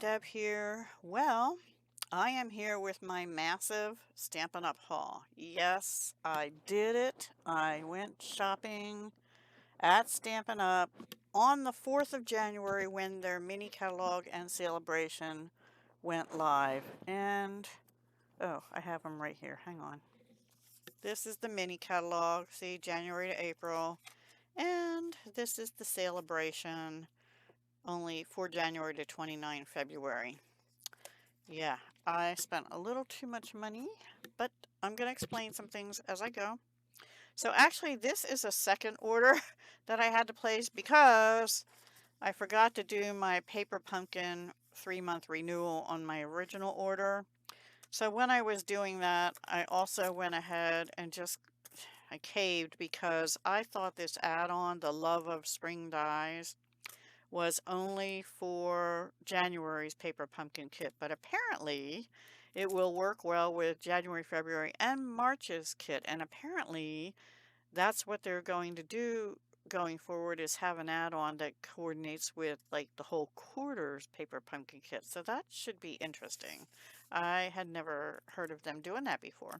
Deb here. Well, I am here with my massive Stampin' Up! Haul. Yes, I did it. I went shopping at Stampin' Up! On the 4th of January when their mini catalog and Sale-a-Bration went live. And, oh, I have them right here. Hang on. This is the mini catalog. See, January to April. And this is the Sale-a-Bration, only for January to 29 February. Yeah, I spent a little too much money, but I'm going to explain some things as I go. So actually, this is a second order that I had to place because I forgot to do my Paper Pumpkin 3-month renewal on my original order. So when I was doing that, I also went ahead and I caved because I thought this add-on, the Love of Spring Dies, was only for January's Paper Pumpkin kit, but apparently it will work well with January, February, and March's kit, and apparently that's what they're going to do going forward, is have an add-on that coordinates with like the whole quarter's Paper Pumpkin kit, so that should be interesting. I had never heard of them doing that before.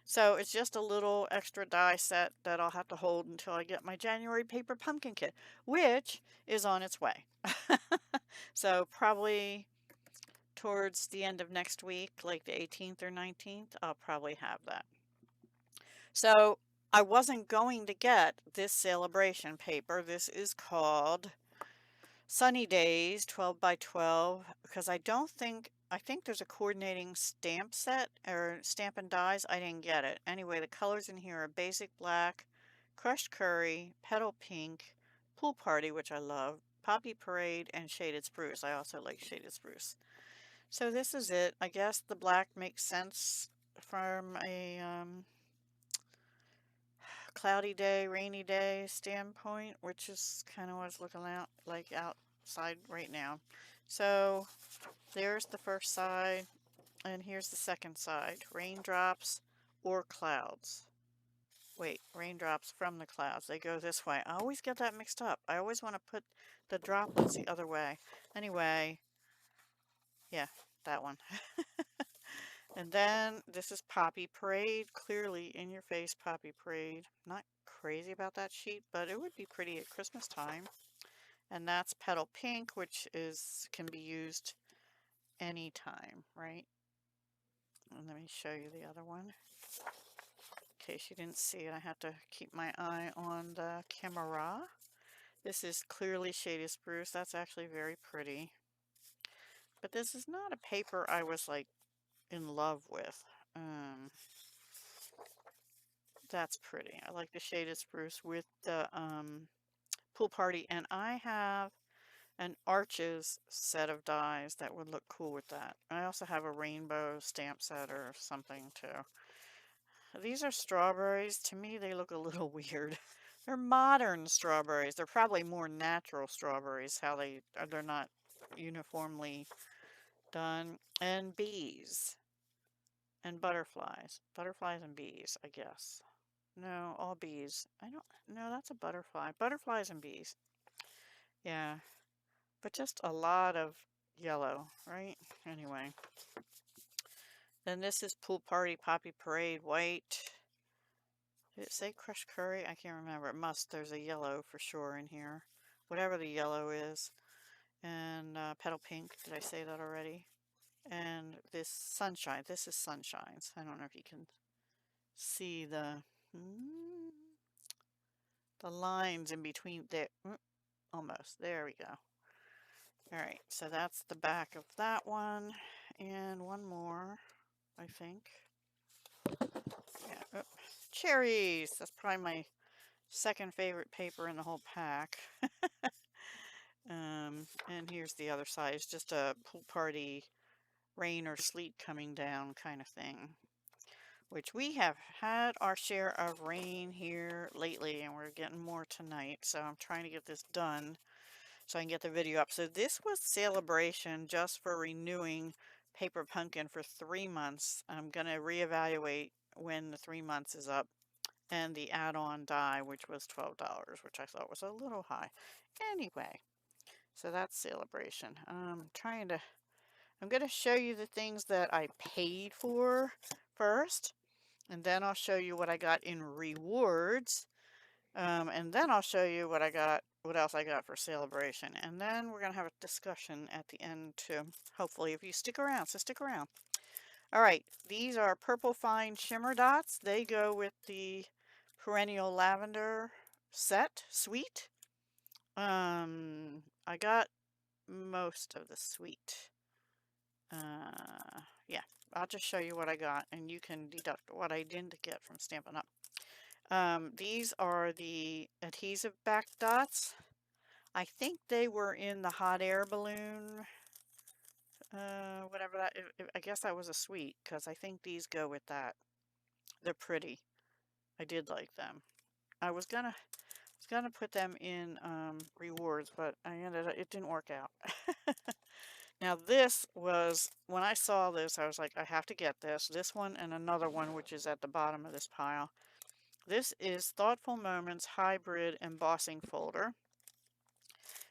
So it's just a little extra die set that I'll have to hold until I get my January Paper Pumpkin kit, which is on its way. So probably towards the end of next week, like the 18th or 19th, I'll probably have that. So I wasn't going to get this Sale-a-Bration paper. This is called Sunny Days 12 by 12 because I think there's a coordinating stamp set or Stampin' Dies. I didn't get it. Anyway, the colors in here are basic black, crushed curry, petal pink, pool party, which I love, poppy parade, and shaded spruce. I also like shaded spruce. So this is it. I guess the black makes sense from a cloudy day, rainy day standpoint, which is kind of what it's looking out like outside right now. So there's the first side, and here's the second side. Raindrops or clouds. Wait, raindrops from the clouds. They go this way. I always get that mixed up. I always want to put the droplets the other way. Anyway, yeah, that one. And then this is Poppy Parade. Clearly in your face Poppy Parade. Not crazy about that sheet, but it would be pretty at Christmas time. And that's Petal Pink, which can be used anytime, right? And let me show you the other one. In case you didn't see it, I have to keep my eye on the camera. This is clearly shaded spruce. That's actually very pretty. But this is not a paper I was like in love with. That's pretty. I like the shaded spruce with the pool party, and I have an Arches set of dies that would look cool with that. I also have a rainbow stamp set or something too. These are strawberries. To me, they look a little weird. They're modern strawberries. They're probably more natural strawberries, they're not uniformly done. And bees and butterflies. Butterflies and bees, I guess. No, all bees. No, that's a butterfly. Butterflies and bees. Yeah, but just a lot of yellow, right? Anyway. Then this is Pool Party Poppy Parade white. Did it say crushed curry? I can't remember. It must. There's a yellow for sure in here. Whatever the yellow is. And petal pink. Did I say that already? And this sunshine. This is sunshines. I don't know if you can see the lines in between there. Almost. There we go. Alright, so that's the back of that one. And one more, I think. Yeah. Oh, cherries! That's probably my second favorite paper in the whole pack. And here's the other side. It's just a pool party, rain or sleet coming down kind of thing. Which we have had our share of rain here lately, and we're getting more tonight. So I'm trying to get this done so I can get the video up. So this was Sale-a-Bration just for renewing Paper Pumpkin for 3 months. I'm going to reevaluate when the 3 months is up. And the add-on die, which was $12, which I thought was a little high. Anyway, so that's Sale-a-Bration. I'm trying to I'm going to show you the things that I paid for first, and then I'll show you what I got in rewards. And then I'll show you what else I got for Sale-a-Bration. And then we're going to have a discussion at the end too. Hopefully, if you stick around, so stick around. All right, these are Purple Fine Shimmer Dots. They go with the Perennial Lavender set, suite. I got most of the suite. Yeah, I'll just show you what I got, and you can deduct what I didn't get from Stampin' Up. These are the adhesive back dots. I think they were in the hot air balloon, whatever that, I guess that was a suite, because I think these go with that. They're pretty. I did like them. I was gonna put them in rewards, but it didn't work out. Now this was, when I saw this, I was like, I have to get this. This one and another one, which is at the bottom of this pile. This is Thoughtful Moments Hybrid Embossing Folder.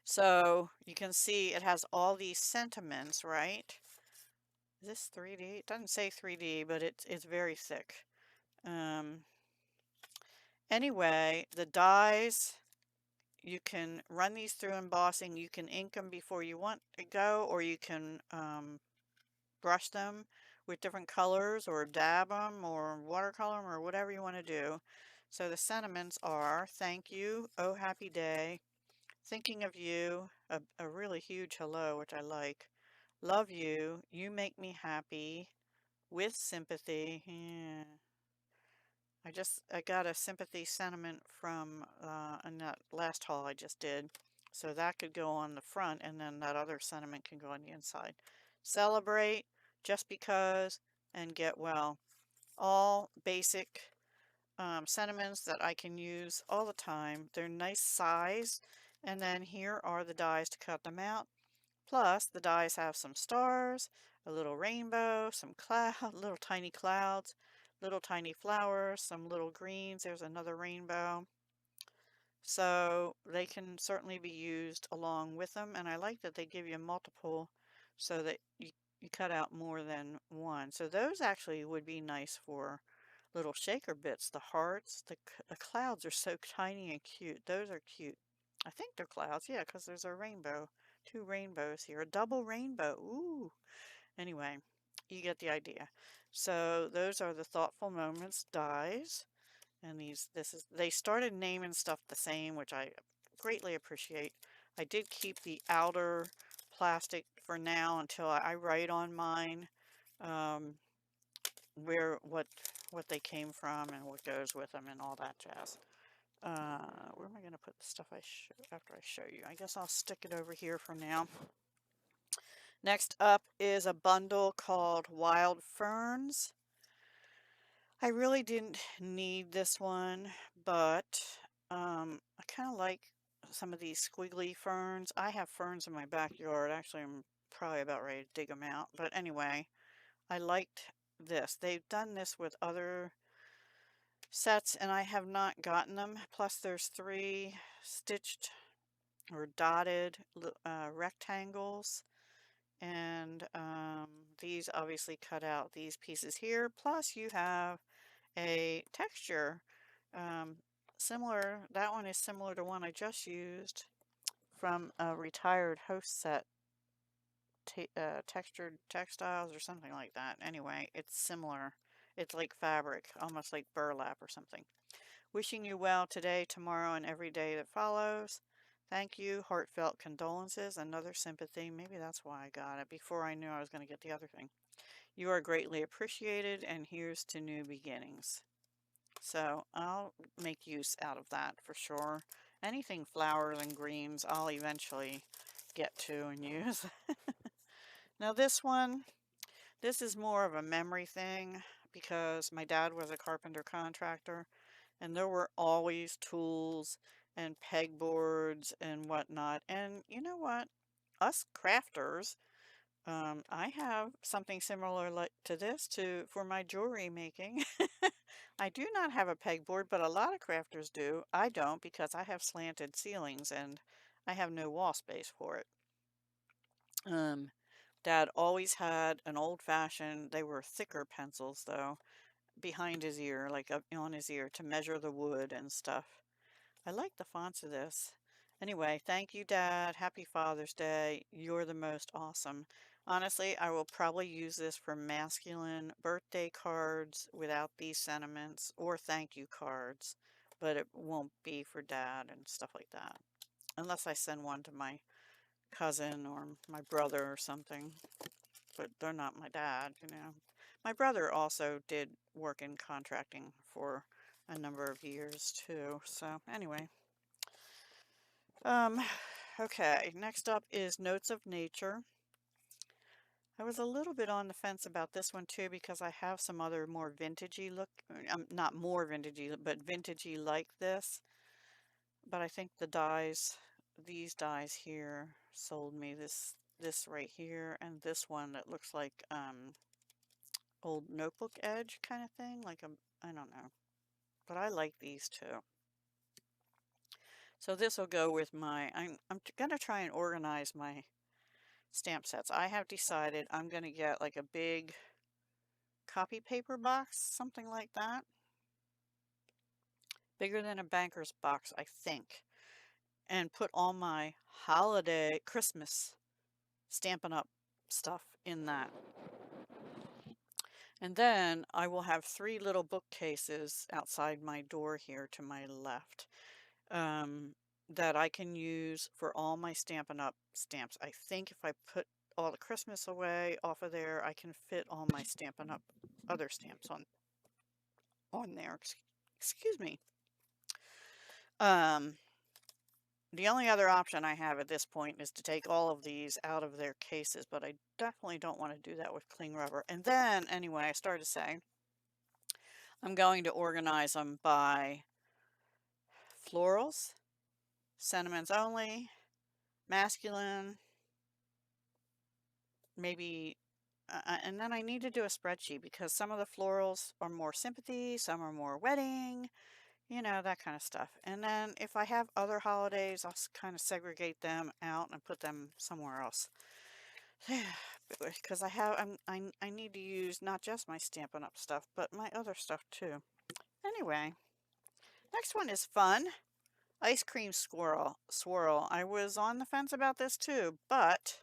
So you can see it has all these sentiments, right? Is this 3D? It doesn't say 3D, but it's very thick. Anyway, the dies, you can run these through embossing. You can ink them before you want to go, or you can brush them with different colors, or dab them, or watercolor them, or whatever you want to do. So the sentiments are, thank you, oh happy day, thinking of you, a really huge hello, which I like, love you, you make me happy, with sympathy. Yeah. I got a sympathy sentiment from in that last haul I just did. So that could go on the front, and then that other sentiment can go on the inside. Celebrate, just because, and get well. All basic sentiments that I can use all the time. They're nice size. And then here are the dies to cut them out. Plus, the dies have some stars, a little rainbow, some little tiny clouds, little tiny flowers, some little greens. There's another rainbow. So they can certainly be used along with them. And I like that they give you multiple so that you cut out more than one. So those actually would be nice for little shaker bits. The hearts, the clouds are so tiny and cute. Those are cute. I think they're clouds, yeah, because there's a rainbow. Two rainbows here. A double rainbow. Ooh. Anyway, you get the idea. So those are the Thoughtful Moments dies. And they started naming stuff the same, which I greatly appreciate. I did keep the outer plastic for now until I write on mine what they came from and what goes with them and all that jazz. Where am I going to put the stuff after I show you? I guess I'll stick it over here for now. Next up is a bundle called Wild Ferns. I really didn't need this one, but I kind of like some of these squiggly ferns. I have ferns in my backyard. Actually, I'm probably about ready to dig them out. But anyway, I liked this. They've done this with other sets, and I have not gotten them. Plus, there's 3 stitched or dotted rectangles. And these obviously cut out these pieces here. Plus, you have a texture similar. That one is similar to one I just used from a retired host set, textured textiles or something like that. Anyway, it's similar. It's like fabric, almost like burlap or something. Wishing you well today, tomorrow, and every day that follows. Thank you. Heartfelt condolences. Another sympathy. Maybe that's why I got it before I knew I was going to get the other thing. You are greatly appreciated, and here's to new beginnings. So I'll make use out of that for sure. Anything flowers and greens, I'll eventually get to and use. Now this one, this is more of a memory thing because my dad was a carpenter contractor, and there were always tools and pegboards and whatnot. And you know what? Us crafters, I have something similar like to this for my jewelry making. I do not have a pegboard, but a lot of crafters do. I don't because I have slanted ceilings and I have no wall space for it. Dad always had an old-fashioned, they were thicker pencils though, behind his ear, like up on his ear to measure the wood and stuff. I like the fonts of this. Anyway, thank you, Dad. Happy Father's Day. You're the most awesome. Honestly, I will probably use this for masculine birthday cards without these sentiments or thank you cards, but it won't be for Dad and stuff like that. Unless I send one to my cousin or my brother or something, but they're not my dad, you know. My brother also did work in contracting for a number of years too. So anyway, um, okay, next up is Notes of Nature. I was a little bit on the fence about this one too because I have some other more vintagey look, not more vintagey, but vintagey like this. But I think the dies, these dies here sold me this right here and this one that looks like old notebook edge kind of thing, like a, I don't know. But I like these too. So this will go with my, I'm going to try and organize my stamp sets. I have decided I'm going to get like a big copy paper box, something like that. Bigger than a banker's box, I think. And put all my holiday, Christmas Stampin' Up stuff in that. And then I will have 3 little bookcases outside my door here to my left. That I can use for all my Stampin' Up stamps. I think if I put all the Christmas away off of there, I can fit all my Stampin' Up other stamps on there. Excuse me. The only other option I have at this point is to take all of these out of their cases, but I definitely don't want to do that with cling rubber. And then, anyway, I started to say, I'm going to organize them by florals, sentiments only, masculine, maybe, and then I need to do a spreadsheet because some of the florals are more sympathy, some are more wedding, you know, that kind of stuff. And then if I have other holidays, I'll kind of segregate them out and put them somewhere else. Because I need to use not just my Stampin' Up stuff, but my other stuff too. Anyway, next one is fun. Ice cream swirl. I was on the fence about this too, but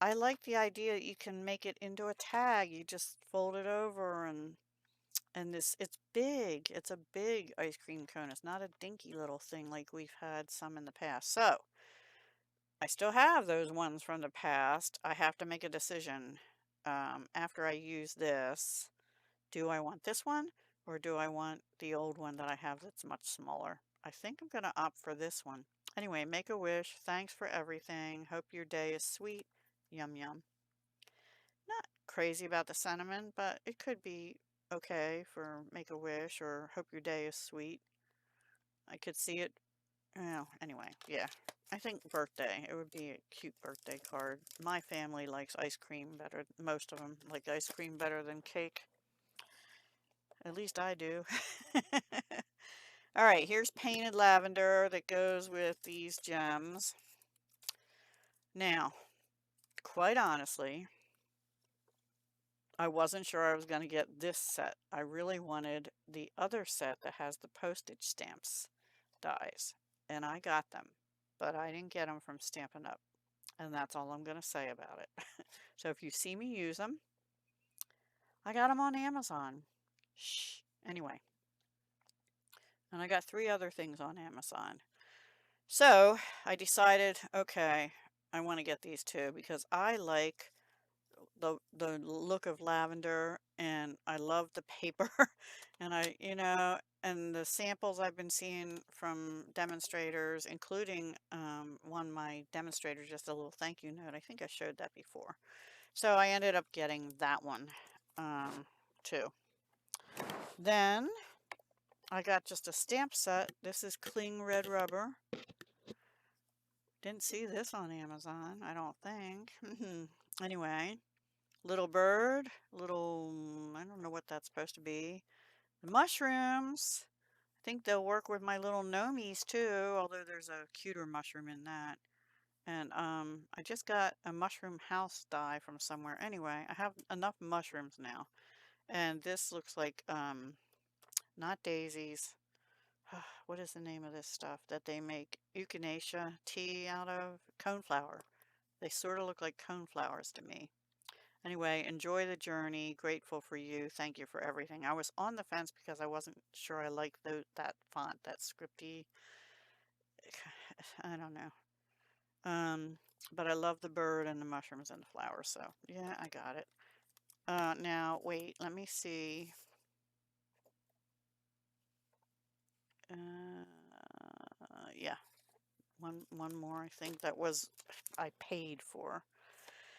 I like the idea that you can make it into a tag. You just fold it over and this, it's big. It's a big ice cream cone. It's not a dinky little thing like we've had some in the past. So I still have those ones from the past. I have to make a decision after I use this. Do I want this one or do I want the old one that I have that's much smaller? I think I'm going to opt for this one. Anyway, make a wish. Thanks for everything. Hope your day is sweet. Yum yum. Not crazy about the sentiment, but it could be okay for make a wish or hope your day is sweet. I could see it. Oh, anyway, yeah. I think birthday. It would be a cute birthday card. My family likes ice cream better. Most of them like ice cream better than cake. At least I do. All right, here's painted lavender that goes with these gems. Now, quite honestly, I wasn't sure I was going to get this set. I really wanted the other set that has the postage stamps dies, and I got them, but I didn't get them from Stampin' Up, and that's all I'm going to say about it. So if you see me use them, I got them on Amazon. Shh. Anyway, and I got 3 other things on Amazon. So I decided, okay, I want to get these 2 because I like the look of lavender and I love the paper and and the samples I've been seeing from demonstrators, including one my demonstrator, just a little thank you note. I think I showed that before. So I ended up getting that one too. Then I got just a stamp set. This is Cling Red Rubber. Didn't see this on Amazon, I don't think. Anyway, little bird, little, I don't know what that's supposed to be. The mushrooms. I think they'll work with my little gnomies too, although there's a cuter mushroom in that. And I just got a mushroom house die from somewhere. Anyway, I have enough mushrooms now. And this looks like not daisies. What is the name of this stuff that they make echinacea tea out of? Coneflower. They sort of look like coneflowers to me. Anyway, enjoy the journey. Grateful for you. Thank you for everything. I was on the fence because I wasn't sure I liked that font, that scripty. I don't know. But I love the bird and the mushrooms and the flowers. So yeah, I got it. Now wait, let me see. Yeah, one more. I think that was I paid for.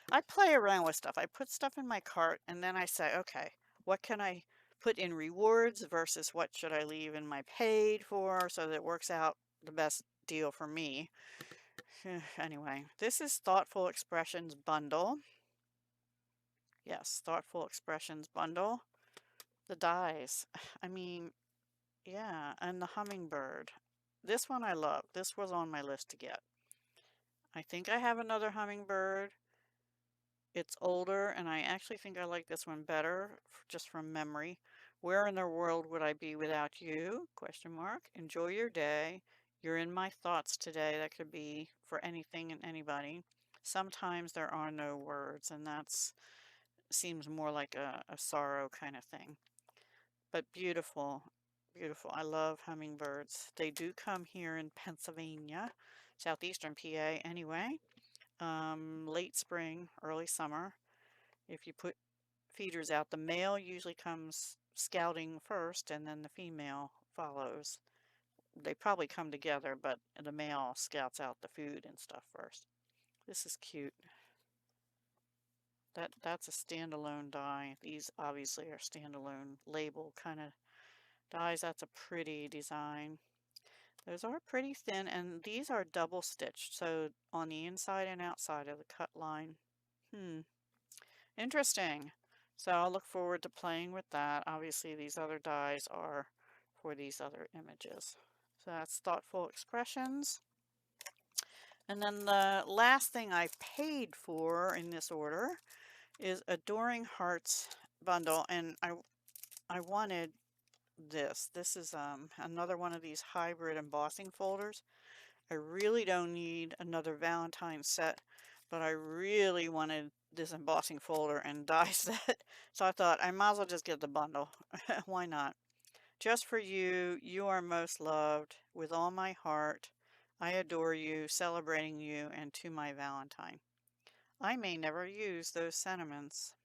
I play around with stuff. I put stuff in my cart and then I say, okay, what can I put in rewards versus what should I leave in my paid for so that it works out the best deal for me. Anyway, this is Thoughtful Expressions Bundle. Yes, Thoughtful Expressions Bundle. The dies. I mean, yeah, and the hummingbird. This one I love. This was on my list to get. I think I have another hummingbird. It's older, and I actually think I like this one better, just from memory. Where in the world would I be without you? Question mark. Enjoy your day. You're in my thoughts today. That could be for anything and anybody. Sometimes there are no words, and that's seems more like a sorrow kind of thing. But beautiful, beautiful. I love hummingbirds. They do come here in Pennsylvania, southeastern PA anyway. Late spring, early summer. If you put feeders out, the male usually comes scouting first and then the female follows. They probably come together, but the male scouts out the food and stuff first. This is cute. That's a standalone die. These obviously are standalone label kind of dies. That's a pretty design. Those are pretty thin, and these are double stitched, so on the inside and outside of the cut line. Interesting. So I'll look forward to playing with that. Obviously, these other dies are for these other images. So that's Thoughtful Expressions. And then the last thing I paid for in this order is Adoring Hearts bundle, and I wanted this. This is another one of these hybrid embossing folders. I really don't need another Valentine's set, but I really wanted this embossing folder and die set. So I thought I might as well just get the bundle. Why not? Just for you, you are most loved with all my heart. I adore you, celebrating you, and to my Valentine. I may never use those sentiments.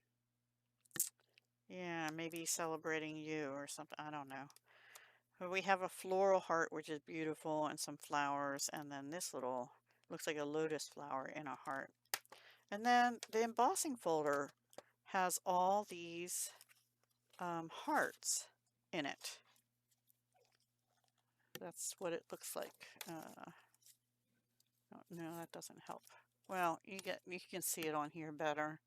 Yeah, maybe celebrating you or something. I don't know. But we have a floral heart, which is beautiful, and some flowers, and then this little, looks like a lotus flower in a heart. And then the embossing folder has all these hearts in it. That's what it looks like. No, that doesn't help. Well, you can see it on here better,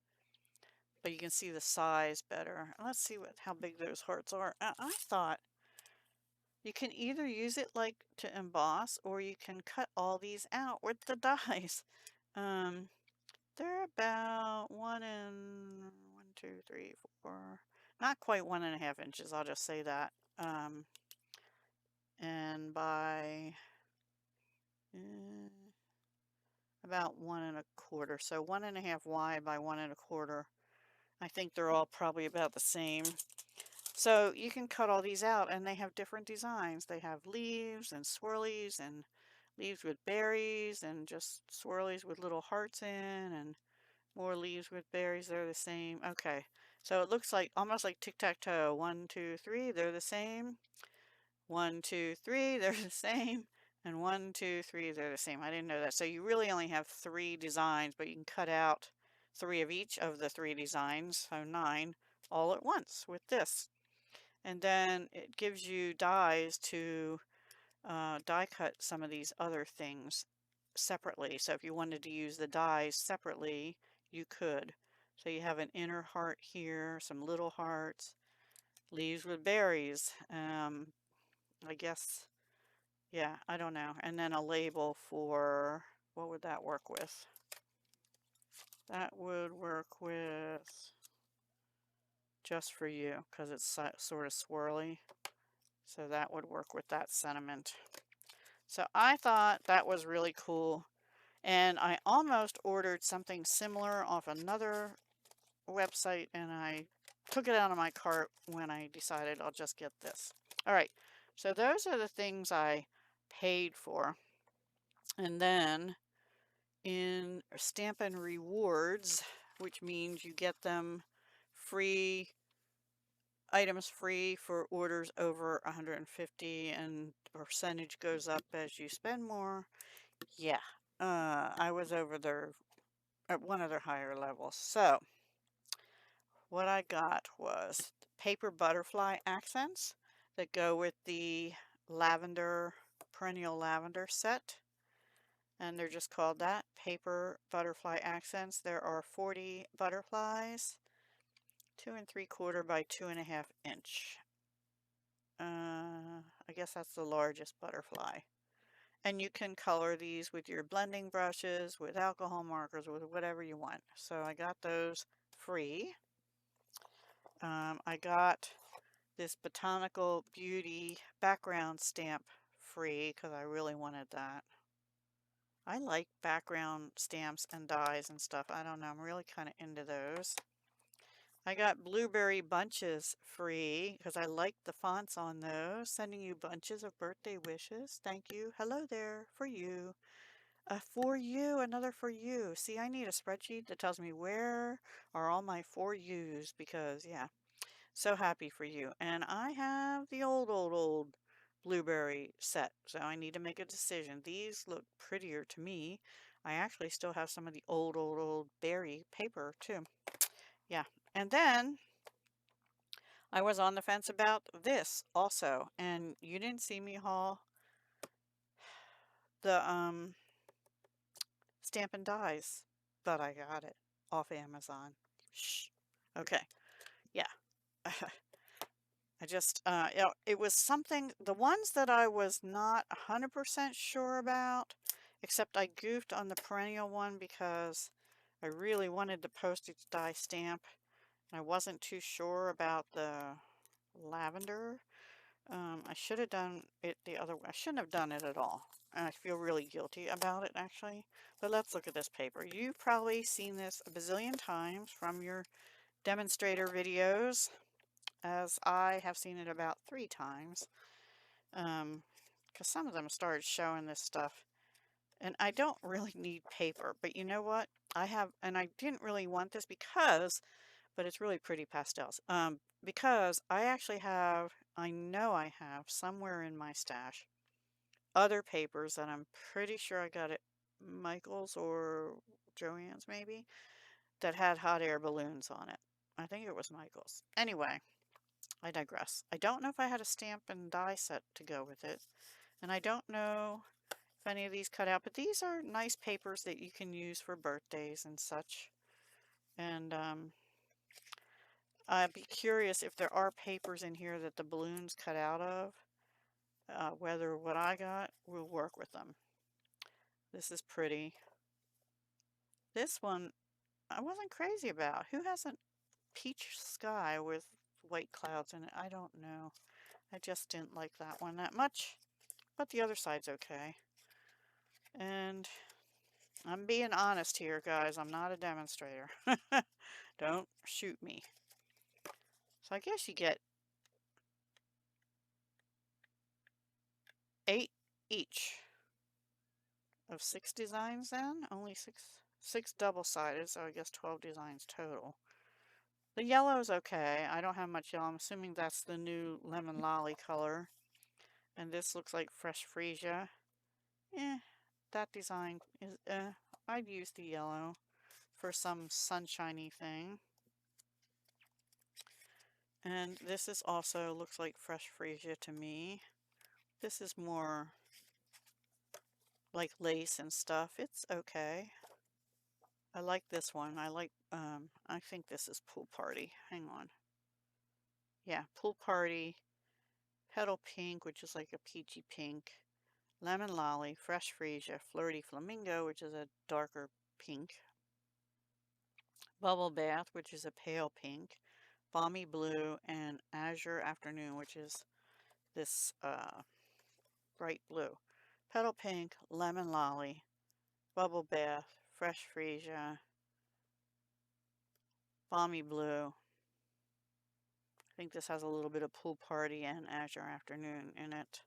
but you can see the size better. Let's see how big those hearts are. I thought you can either use it like to emboss, or you can cut all these out with the dies. They're about 4, not quite 1.5 inches. I'll just say that. And by about 1.25, so 1.5 wide by 1.25. I think they're all probably about the same. So you can cut all these out, and they have different designs. They have leaves and swirlies and leaves with berries and just swirlies with little hearts in and more leaves with berries. They're the same. Okay, so it looks like almost like tic-tac-toe. 1, 2, 3, they're the same. 1, 2, 3, they're the same. And 1, 2, 3, they're the same. I didn't know that. So you really only have 3 designs, but you can cut out 3 of each of the 3 designs, so 9, all at once with this. And then it gives you dies to die cut some of these other things separately. So if you wanted to use the dies separately, you could. So you have an inner heart here, some little hearts, leaves with berries. I guess, yeah, I don't know. And then a label for what would that work with? That would work with Just For You, because it's sort of swirly. So that would work with that sentiment. So I thought that was really cool. And I almost ordered something similar off another website, and I took it out of my cart when I decided I'll just get this. All right, so those are the things I paid for. And then in Stampin' Rewards, which means you get them free, items free for orders over 150, and the percentage goes up as you spend more. Yeah, I was over there at one of their higher levels. So what I got was paper butterfly accents that go with the lavender, perennial lavender set. And they're just called that, paper butterfly accents. There are 40 butterflies, 2 3/4 by 2.5 inch. I guess that's the largest butterfly. And you can color these with your blending brushes, with alcohol markers, with whatever you want. So I got those free. I got this Botanical Beauty background stamp free because I really wanted that. I like background stamps and dies and stuff. I don't know, I'm really kind of into those. I got blueberry bunches free because I like the fonts on those. Sending you bunches of birthday wishes. Thank you. Hello there. For you. For you. Another for you. See, I need a spreadsheet that tells me where are all my for yous because, yeah, so happy for you. And I have the old blueberry set, so I need to make a decision. These look prettier to me. I actually still have some of the old berry paper too. Yeah. And then I was on the fence about this also, and you didn't see me haul the Stampin' Dies, but I got it off Amazon. Shh. Okay. Yeah. I just, it was something, the ones that I was not 100% sure about, except I goofed on the perennial one because I really wanted the postage die stamp. And I wasn't too sure about the lavender. I should have done it the other way. I shouldn't have done it at all. And I feel really guilty about it, actually. But let's look at this paper. You've probably seen this a bazillion times from your demonstrator videos, as I have seen it about 3 times. Because some of them started showing this stuff. And I don't really need paper, but you know what? I have, and I didn't really want this because, but it's really pretty pastels. Because I actually have, I know I have somewhere in my stash other papers that I'm pretty sure I got at Michael's or Joann's maybe, that had hot air balloons on it. I think it was Michael's. Anyway, I digress. I don't know if I had a stamp and die set to go with it. And I don't know if any of these cut out, but these are nice papers that you can use for birthdays and such. And I'd be curious if there are papers in here that the balloons cut out of, whether what I got will work with them. This is pretty. This one I wasn't crazy about. Who has a peach sky with white clouds in it? I don't know. I just didn't like that one that much, but the other side's okay. And I'm being honest here, guys. I'm not a demonstrator. Don't shoot me. So I guess you get 8 each of 6 designs then. Only six double-sided, so I guess 12 designs total. The yellow is okay. I don't have much yellow. I'm assuming that's the new lemon lolly color. And this looks like fresh freesia. That design is, I'd use the yellow for some sunshiny thing. And this is also looks like fresh freesia to me. This is more like lace and stuff. It's okay. I like this one. I think this is Pool Party. Hang on. Yeah, Pool Party, Petal Pink, which is like a peachy pink. Lemon Lolly, Fresh Freesia, Flirty Flamingo, which is a darker pink, Bubble Bath, which is a pale pink, Balmy Blue, and Azure Afternoon, which is this bright blue. Petal Pink, Lemon Lolly, Bubble Bath, Fresh Freesia, Balmy Blue. I think this has a little bit of Pool Party and Azure Afternoon in it.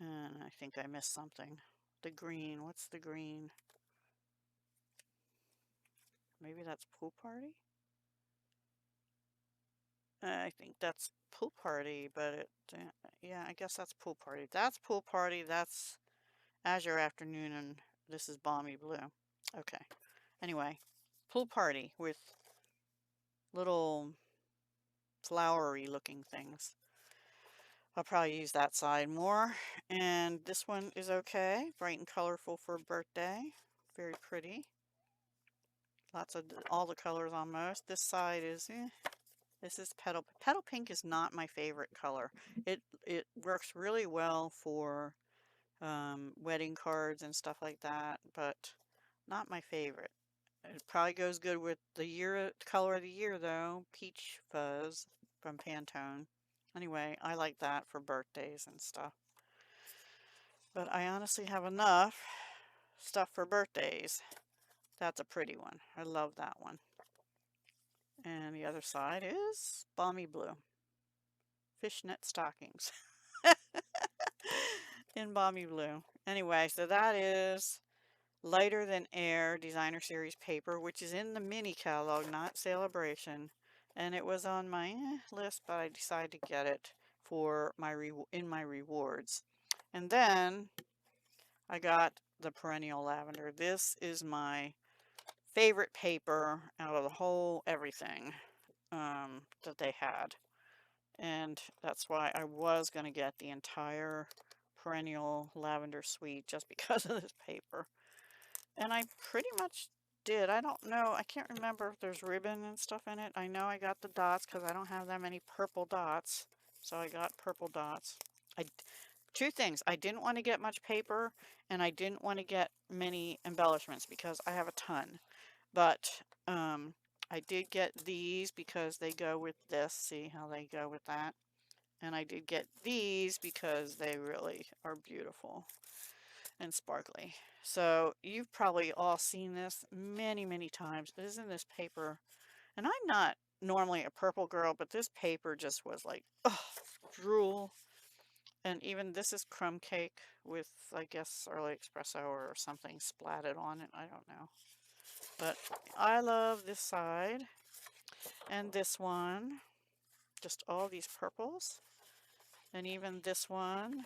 And I think I missed something. The green, what's the green? Maybe that's Pool Party? I think that's Pool Party, but yeah, I guess that's Pool Party. That's Pool Party, that's Azure Afternoon, and this is Balmy Blue. Okay. Anyway, Pool Party with little flowery looking things. I'll probably use that side more. And this one is okay. Bright and colorful for a birthday. Very pretty. Lots of all the colors almost. This side is this is petal pink is not my favorite color. It works really well for wedding cards and stuff like that, but not my favorite. It probably goes good with the color of the year though, Peach Fuzz from Pantone. Anyway, I like that for birthdays and stuff. But I honestly have enough stuff for birthdays. That's a pretty one. I love that one. And the other side is Balmy Blue. Fishnet stockings in Balmy Blue. Anyway, so that is Lighter Than Air Designer Series paper, which is in the mini catalog, not Sale-a-Bration. And it was on my list, but I decided to get it for my in my rewards. And then I got the Perennial Lavender. This is my favorite paper out of the whole everything that they had. And that's why I was going to get the entire Perennial Lavender Suite just because of this paper. And I pretty much did. I don't know. I can't remember if there's ribbon and stuff in it. I know I got the dots because I don't have that many purple dots. So I got purple dots. Two things. I didn't want to get much paper and I didn't want to get many embellishments because I have a ton. But I did get these because they go with this. See how they go with that? And I did get these because they really are beautiful and sparkly. So you've probably all seen this many, many times. It is in this paper. And I'm not normally a purple girl, but this paper just was like, oh, drool. And even this is crumb cake with, I guess, early espresso or something splatted on it. I don't know. But I love this side and this one. Just all these purples. And even this one.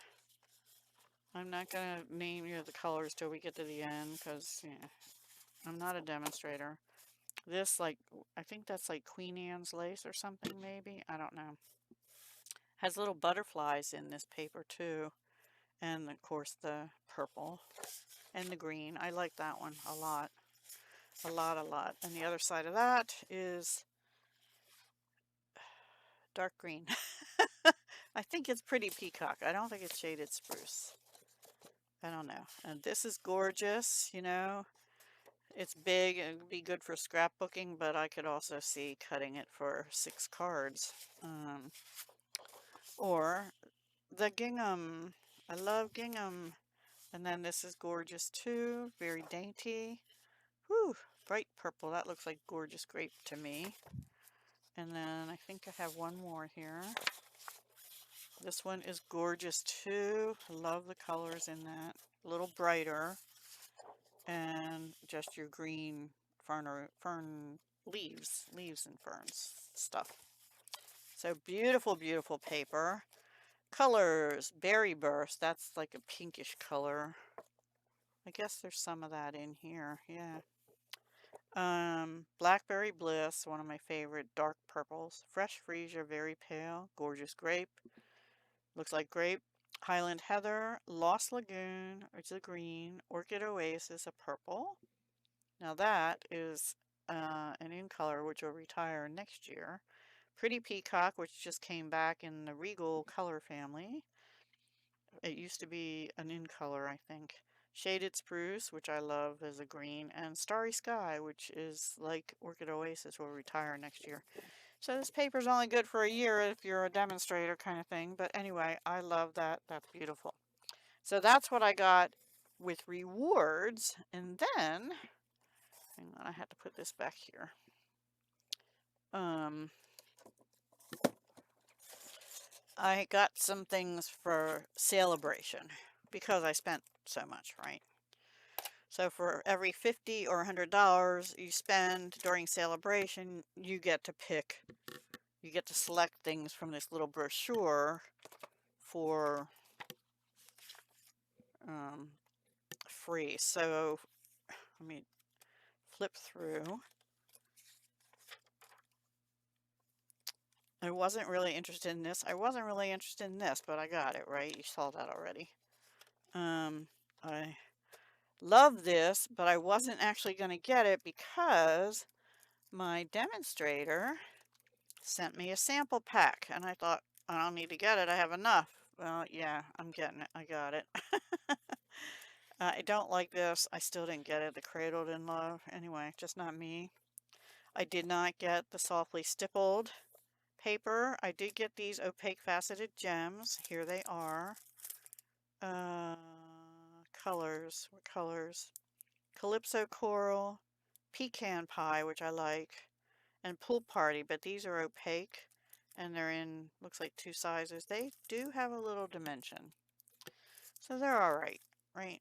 I'm not going to name you the colors till we get to the end because yeah, I'm not a demonstrator. This, like, I think that's like Queen Anne's lace or something maybe. I don't know. Has little butterflies in this paper too. And of course the purple and the green. I like that one a lot. A lot, a lot. And the other side of that is dark green. I think it's Pretty Peacock. I don't think it's Shaded Spruce. I don't know. And this is gorgeous, you know. It's big and it'd be good for scrapbooking, but I could also see cutting it for 6 cards. Or the gingham. I love gingham. And then this is gorgeous too. Very dainty. Whew, bright purple. That looks like gorgeous grape to me. And then I think I have one more here. This one is gorgeous too. Love the colors in that. A little brighter. And just your green fern leaves and ferns stuff. So beautiful, beautiful paper. Colors, Berry Burst. That's like a pinkish color. I guess there's some of that in here. Yeah. Blackberry Bliss, one of my favorite dark purples. Fresh Freesia, very pale. Gorgeous Grape. Looks like grape. Highland Heather, Lost Lagoon, which is a green. Orchid Oasis, a purple. Now that is an in color which will retire next year. Pretty Peacock, which just came back in the Regal color family. It used to be an in color, I think. Shaded Spruce, which I love as a green, and Starry Sky, which is like Orchid Oasis will retire next year. So this paper's only good for a year if you're a demonstrator kind of thing. But anyway, I love that. That's beautiful. So that's what I got with rewards. And then, hang on, I had to put this back here. I got some things for Sale-a-Bration because I spent so much, right? So for every $50 or $100 you spend during Sale-a-Bration, you get to select things from this little brochure for free. So let me flip through. I wasn't really interested in this. I wasn't really interested in this, but I got it, right? You saw that already. I love this, but I wasn't actually going to get it because my demonstrator sent me a sample pack, and I thought, I don't need to get it. I have enough. Well, yeah, I'm getting it. I got it. I don't like this. I still didn't get it. The Cradled in Love. Anyway, just not me. I did not get the Softly Stippled paper. I did get these opaque faceted gems. Here they are. Colors. What colors? Calypso Coral, Pecan Pie, which I like, and Pool Party, but these are opaque, and they're in, looks like 2 sizes. They do have a little dimension, so they're alright, right?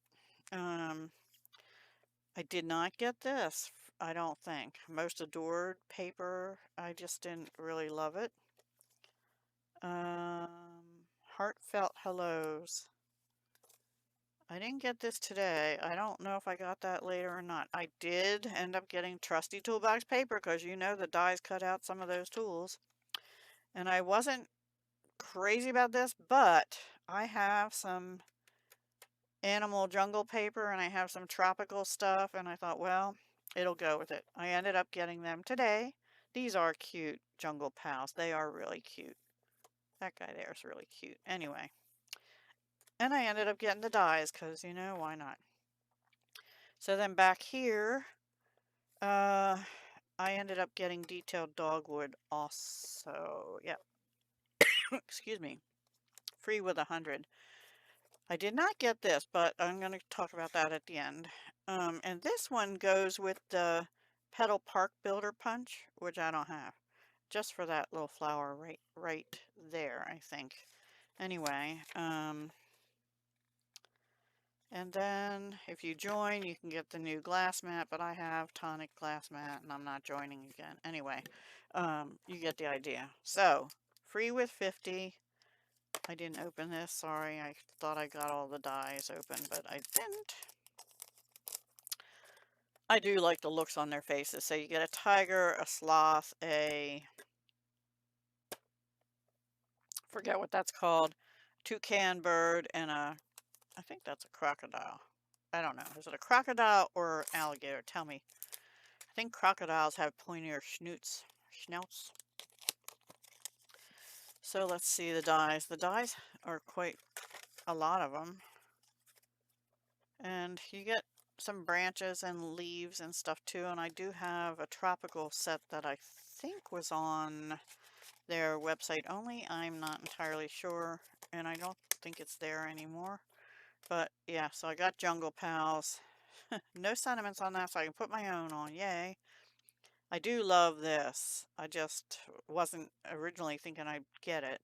I did not get this, I don't think. Most Adored paper, I just didn't really love it. Heartfelt Hellos. I didn't get this today. I don't know if I got that later or not. I did end up getting Trusty Toolbox paper because you know the dies cut out some of those tools. And I wasn't crazy about this, but I have some animal jungle paper and I have some tropical stuff, and I thought, well, it'll go with it. I ended up getting them today. These are cute jungle pals. They are really cute. That guy there is really cute. Anyway. And I ended up getting the dies because, you know, why not? So then back here, I ended up getting Detailed Dogwood also. Yep. Excuse me. Free with 100. I did not get this, but I'm going to talk about that at the end. And this one goes with the Petal Park Builder Punch, which I don't have. Just for that little flower right there, I think. Anyway, and then if you join, you can get the new glass mat, but I have tonic glass mat and I'm not joining again. Anyway, you get the idea. So, free with 50. I didn't open this, sorry. I thought I got all the dies open, but I didn't. I do like the looks on their faces. So you get a tiger, a sloth, forget what that's called, toucan bird, and I think that's a crocodile. I don't know. Is it a crocodile or alligator? Tell me. I think crocodiles have pointier snouts. So let's see the dies. The dies are quite a lot of them. And you get some branches and leaves and stuff too. And I do have a tropical set that I think was on their website only. I'm not entirely sure. And I don't think it's there anymore. But yeah, so I got Jungle Pals. No sentiments on that, so I can put my own on. Yay. I do love this. I just wasn't originally thinking I'd get it.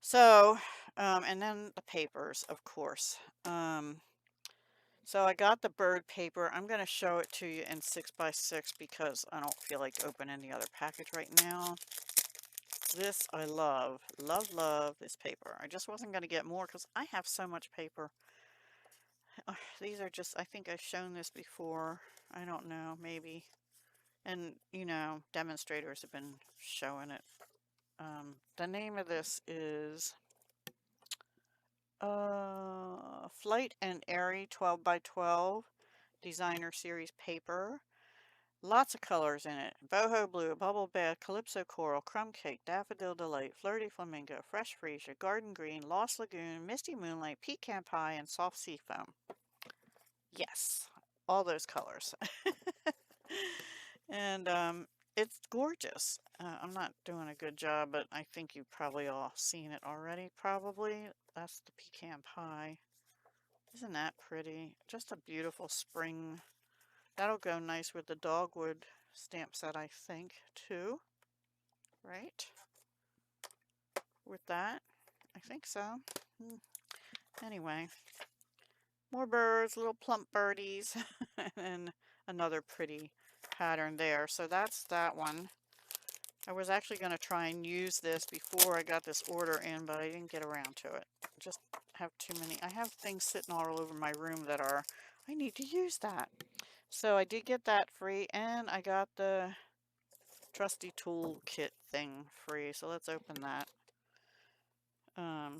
So, and then the papers, of course. So I got the bird paper. I'm going to show it to you in 6x6 because I don't feel like opening the other package right now. This I love. Love this paper. I just wasn't going to get more because I have so much paper. These are just, I think I've shown this before. I don't know, maybe. And, you know, demonstrators have been showing it. The name of this is Flight and Airy 12x12 Designer Series paper. Lots of colors in it. Boho blue, bubble bath, calypso coral, crumb cake, daffodil delight, flirty flamingo, fresh freesia, garden green, lost lagoon, misty moonlight, pecan pie, and soft sea foam. Yes, all those colors. And it's gorgeous. I'm not doing a good job, but I think you've probably all seen it already, probably. That's the pecan pie. Isn't that pretty? Just a beautiful spring. That'll go nice with the dogwood stamp set, I think, too. Right? With that? I think so. Anyway, more birds, little plump birdies, and another pretty pattern there. So that's that one. I was actually going to try and use this before I got this order in, but I didn't get around to it. Just have too many. I have things sitting all over my room that are, I need to use that. So I did get that free, and I got the trusty tool kit thing free. So let's open that. I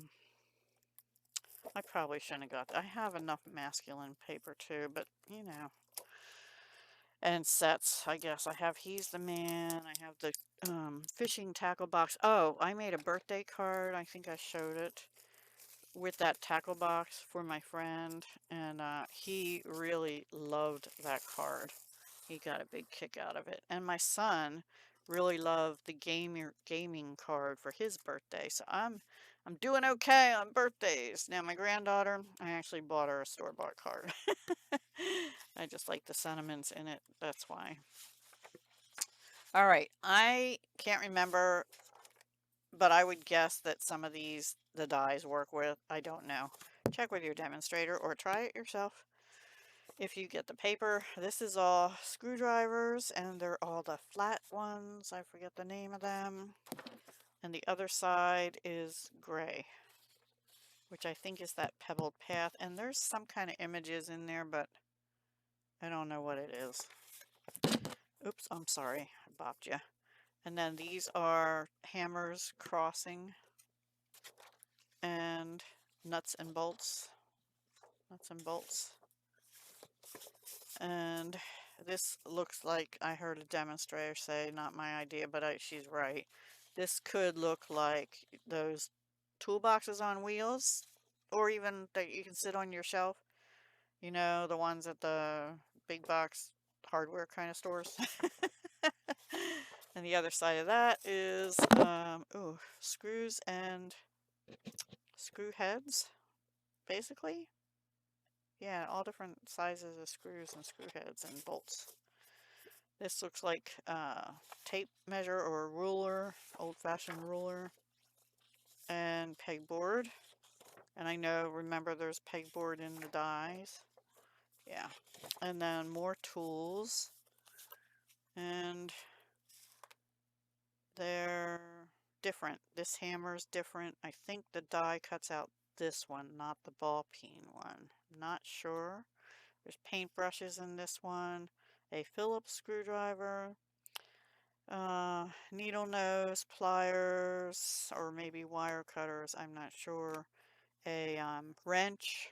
probably shouldn't have got that. I have enough masculine paper too, but you know. And sets, I guess. I have He's the Man. I have the fishing tackle box. Oh, I made a birthday card. I think I showed it with that tackle box for my friend. And he really loved that card. He got a big kick out of it. And my son really loved the gaming card for his birthday. So I'm doing okay on birthdays. Now my granddaughter, I actually bought her a store-bought card. I just like the sentiments in it. That's why. All right. I can't remember, but I would guess that some of these the dies work with. I don't know. Check with your demonstrator or try it yourself. If you get the paper, this is all screwdrivers, and they're all the flat ones. I forget the name of them. And the other side is gray, which I think is that pebbled path. And there's some kind of images in there, but I don't know what it is. Oops, I'm sorry. I bopped you. And then these are hammers crossing and nuts and bolts. Nuts and bolts. And this looks like, I heard a demonstrator say, not my idea, but she's right. This could look like those toolboxes on wheels, or even that you can sit on your shelf. You know, the ones at the big box hardware kind of stores. And the other side of that is screws and screw heads, basically. Yeah, all different sizes of screws and screw heads and bolts. This looks like a tape measure or a ruler, old-fashioned ruler, and pegboard. And I know, remember, there's pegboard in the dies. Yeah. And then more tools. And they're different. This hammer's different. I think the die cuts out this one, not the ball peen one. Not sure. There's paintbrushes in this one. A Phillips screwdriver. Needle nose, pliers, or maybe wire cutters. I'm not sure. A wrench.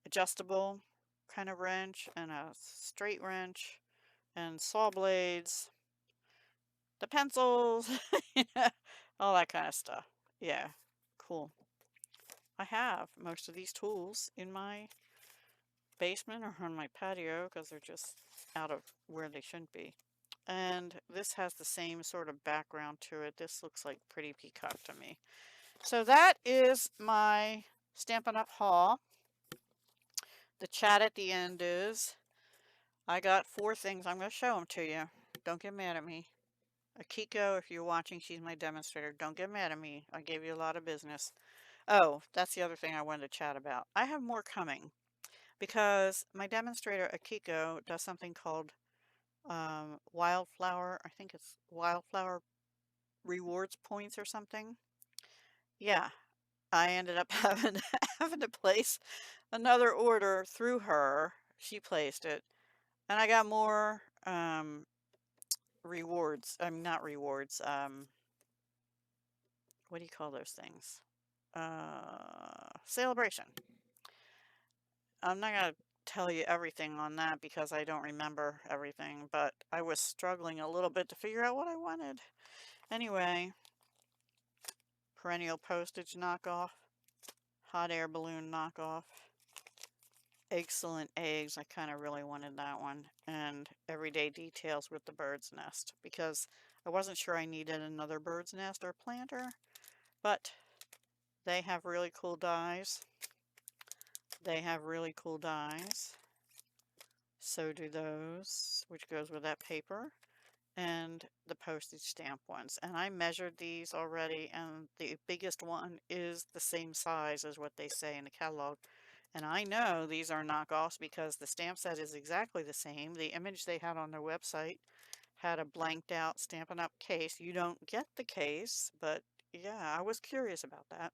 Adjustable kind of wrench. And a straight wrench. And saw blades. The pencils, all that kind of stuff. Yeah, cool. I have most of these tools in my basement or on my patio because they're just out of where they shouldn't be. And this has the same sort of background to it. This looks like pretty peacock to me. So that is my Stampin' Up! Haul. The chat at the end is, I got 4 things. I'm going to show them to you. Don't get mad at me. Akiko, if you're watching, she's my demonstrator. Don't get mad at me. I gave you a lot of business. Oh, that's the other thing I wanted to chat about. I have more coming because my demonstrator, Akiko, does something called Wildflower. I think it's Wildflower Rewards Points or something. Yeah, I ended up having to place another order through her. She placed it. And I got more rewards. I'm not rewards. What do you call those things? Sale-a-Bration. I'm not gonna tell you everything on that because I don't remember everything, but I was struggling a little bit to figure out what I wanted. Anyway, perennial postage knockoff, hot air balloon knockoff, excellent eggs. I kind of really wanted that one. And everyday details with the bird's nest because I wasn't sure I needed another bird's nest or planter, but they have really cool dies. They have really cool dies. So do those, which goes with that paper, and the postage stamp ones. And I measured these already, and the biggest one is the same size as what they say in the catalog. And I know these are knockoffs because the stamp set is exactly the same. The image they had on their website had a blanked out Stampin' Up! Case. You don't get the case, but yeah, I was curious about that.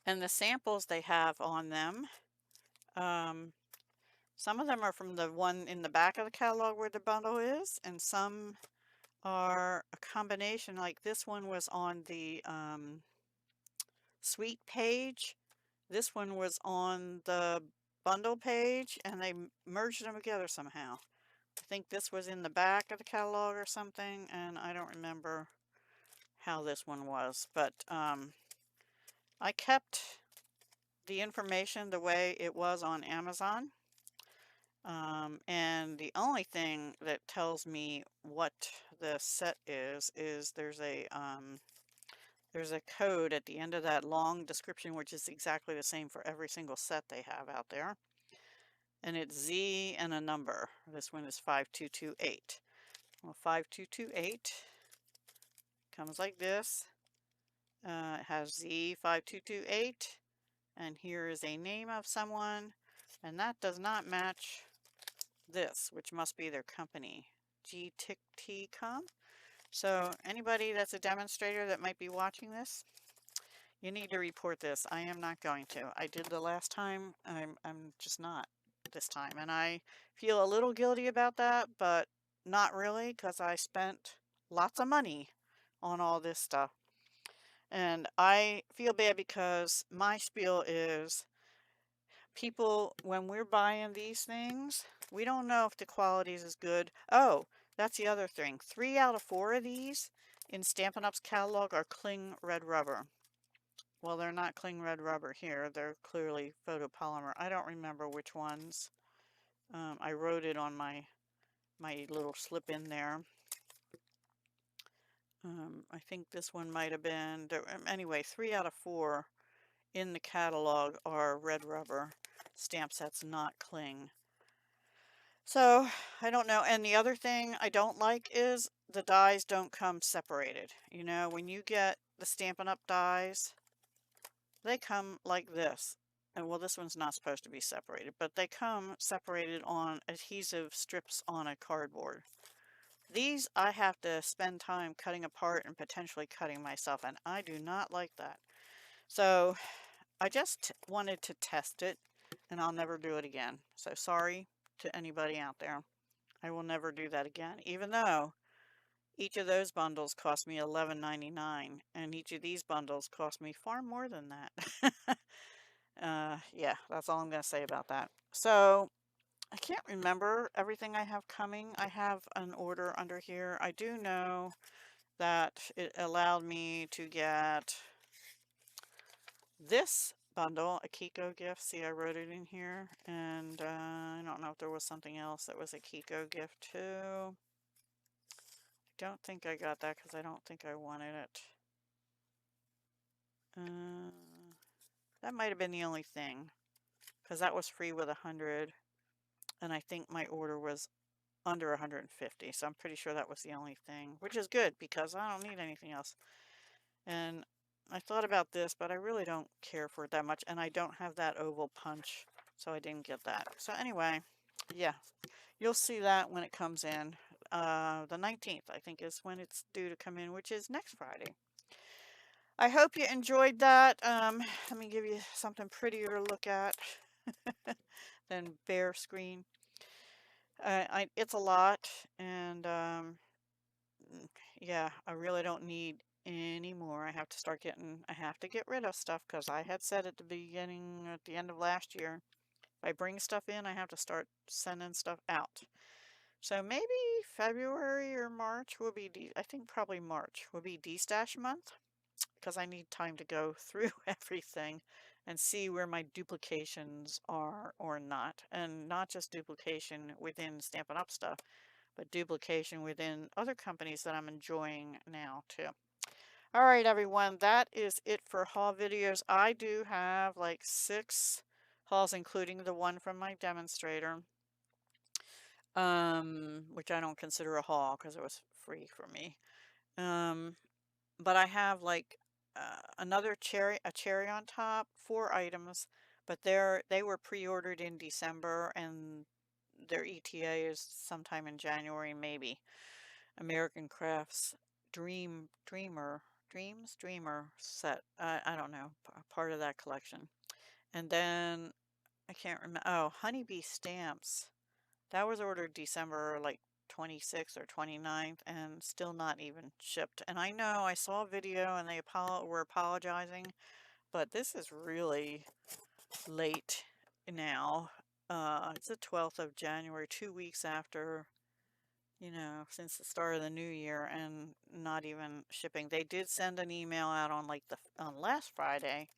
And the samples they have on them, some of them are from the one in the back of the catalog where the bundle is, and some are a combination. Like this one was on the suite page. This one was on the bundle page, and they merged them together somehow. I think this was in the back of the catalog or something, and I don't remember how this one was, but I kept the information the way it was on Amazon. And the only thing that tells me what the set is there's a code at the end of that long description, which is exactly the same for every single set they have out there. And it's Z and a number. This one is 5228. Well, 5228 comes like this. It has Z5228, and here is a name of someone, and that does not match this, which must be their company, GTicTcom. So anybody that's a demonstrator that might be watching this, you need to report this. I am not going to. I did the last time. I'm just not this time, and I feel a little guilty about that, but not really, because I spent lots of money on all this stuff. And I feel bad because my spiel is people, when we're buying these things, we don't know if the quality is as good. Oh, that's the other thing. 3 out of 4 of these in Stampin' Up's catalog are cling red rubber. Well, they're not cling red rubber here. They're clearly photopolymer. I don't remember which ones. I wrote it on my little slip in there. I think this one might have been, anyway, 3 out of 4 in the catalog are red rubber stamp sets, not cling. So I don't know. And the other thing I don't like is the dies don't come separated. You know, when you get the Stampin' Up! Dies, they come like this. And well, this one's not supposed to be separated, but they come separated on adhesive strips on a cardboard. These I have to spend time cutting apart and potentially cutting myself, and I do not like that. So I just wanted to test it, and I'll never do it again. So sorry to anybody out there. I will never do that again, even though each of those bundles cost me $11.99, and each of these bundles cost me far more than that. Yeah, that's all I'm going to say about that. So I can't remember everything I have coming. I have an order under here. I do know that it allowed me to get this bundle, a Kiko gift. See, I wrote it in here. And I don't know if there was something else that was a Kiko gift too. I don't think I got that because I don't think I wanted it. That might have been the only thing because that was free with 100. And I think my order was under 150. So I'm pretty sure that was the only thing, which is good because I don't need anything else. And I thought about this, but I really don't care for it that much. And I don't have that oval punch, so I didn't get that. So anyway, yeah, you'll see that when it comes in. The 19th, I think, is when it's due to come in, which is next Friday. I hope you enjoyed that. Let me give you something prettier to look at than bare screen. It's a lot, and yeah, I really don't need any more. I have to get rid of stuff because I had said at the end of last year, I bring stuff in, I have to start sending stuff out. So maybe February or March will be, I think probably March will be D-stash month, because I need time to go through everything and see where my duplications are or not. And not just duplication within Stampin' Up! Stuff, but duplication within other companies that I'm enjoying now too. All right, everyone, that is it for haul videos. I do have like 6 hauls, including the one from my demonstrator, which I don't consider a haul because it was free for me. But I have like another a cherry on top, 4 items, but they were pre-ordered in December and their ETA is sometime in January, maybe. American Crafts Dreamer set. I don't know, part of that collection. And then I can't remember. Oh, Honeybee Stamps. That was ordered December like 26th or 29th and still not even shipped. And I know I saw a video and they were apologizing, but this is really late now. It's the 12th of January, 2 weeks after, you know, since the start of the new year and not even shipping. They did send an email out on like on last Friday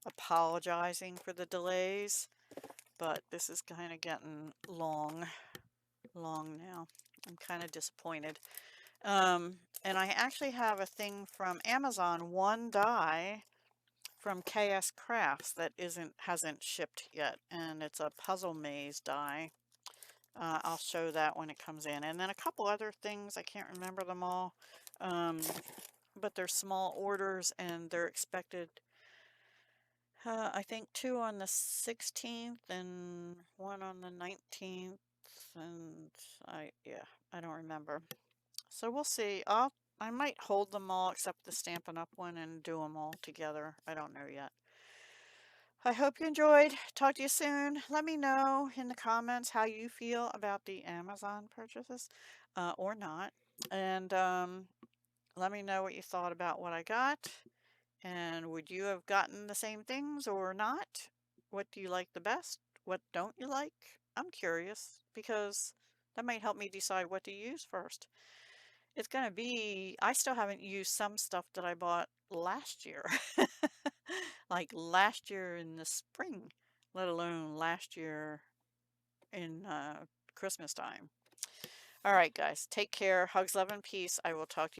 apologizing for the delays, but this is kind of getting long now. I'm kind of disappointed. And I actually have a thing from Amazon, one die from KS Crafts that hasn't shipped yet, and it's a puzzle maze die. I'll show that when it comes in. And then a couple other things, I can't remember them all, but they're small orders and they're expected, I think 2 on the 16th and 1 on the 19th, and I don't remember. So we'll see. I might hold them all except the Stampin' Up! One and do them all together. I don't know yet. I hope you enjoyed. Talk to you soon. Let me know in the comments how you feel about the Amazon purchases or not. And let me know what you thought about what I got. And would you have gotten the same things or not? What do you like the best? What don't you like? I'm curious because that might help me decide what to use first. It's going to be, I still haven't used some stuff that I bought last year. Like last year in the spring, let alone last year in Christmas time. All right, guys, take care. Hugs, love, and peace. I will talk to you.